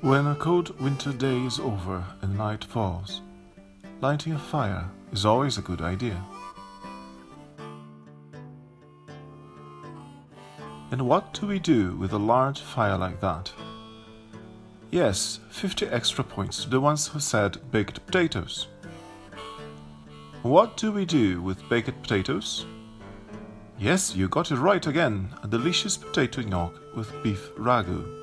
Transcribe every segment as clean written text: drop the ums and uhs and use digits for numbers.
When a cold winter day is over and night falls, lighting a fire is always a good idea. And what do we do with a large fire like that? Yes, 50 extra points to the ones who said baked potatoes. What do we do with baked potatoes? Yes, you got it right again, a delicious potato nhoque with beef ragu.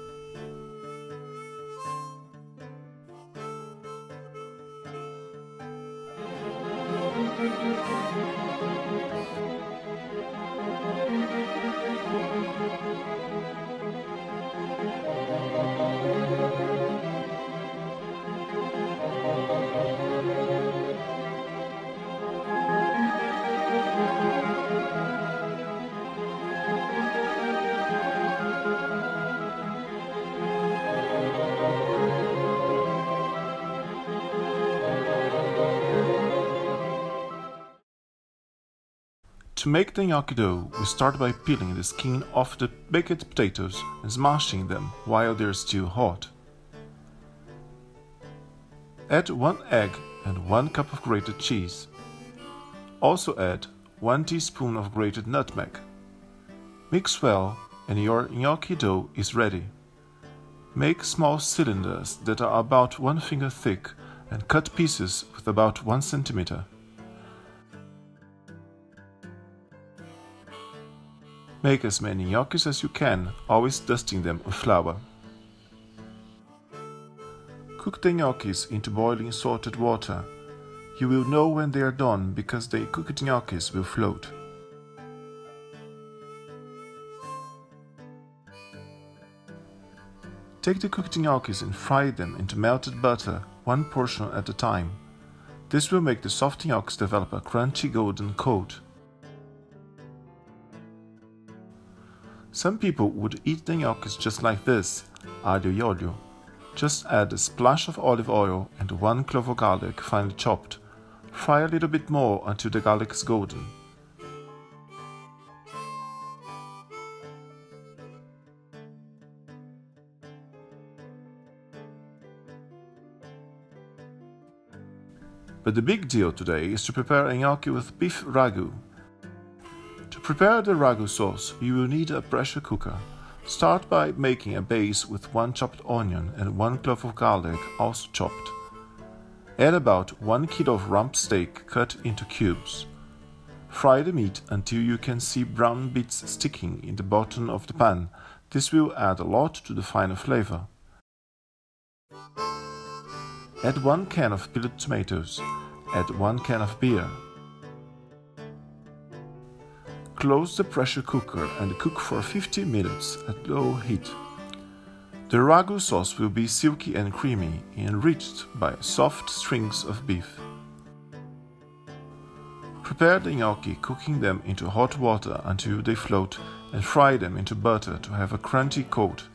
To make the gnocchi dough, we start by peeling the skin off the baked potatoes and smashing them while they are still hot. Add 1 egg and 1 cup of grated cheese. Also add 1 teaspoon of grated nutmeg. Mix well and your gnocchi dough is ready. Make small cylinders that are about 1 finger thick and cut pieces with about 1 centimeter. Make as many gnocchis as you can, always dusting them with flour. Cook the gnocchis into boiling salted water. You will know when they are done because the cooked gnocchis will float. Take the cooked gnocchis and fry them into melted butter, 1 portion at a time. This will make the soft gnocchis develop a crunchy golden coat. Some people would eat the gnocchis just like this, aglio e olio. Just add a splash of olive oil and 1 clove of garlic finely chopped. Fry a little bit more until the garlic is golden. But the big deal today is to prepare a gnocchi with beef ragu. To prepare the ragu sauce, you will need a pressure cooker. Start by making a base with 1 chopped onion and 1 clove of garlic, also chopped. Add about 1 kilo of rump steak cut into cubes. Fry the meat until you can see brown bits sticking in the bottom of the pan. This will add a lot to the final flavor. Add 1 can of peeled tomatoes. Add 1 can of beer. Close the pressure cooker and cook for 50 minutes at low heat. The ragu sauce will be silky and creamy, enriched by soft strings of beef. Prepare the gnocchi, cooking them into hot water until they float, and fry them into butter to have a crunchy coat.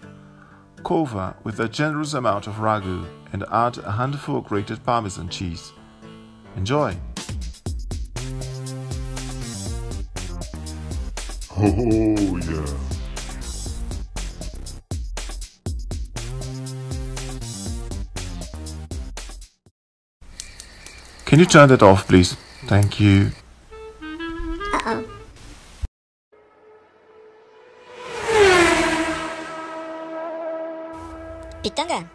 Cover with a generous amount of ragu and add a handful of grated Parmesan cheese. Enjoy! Oh yeah. Can you turn that off, please? Thank you. Uh-oh. Pitanga.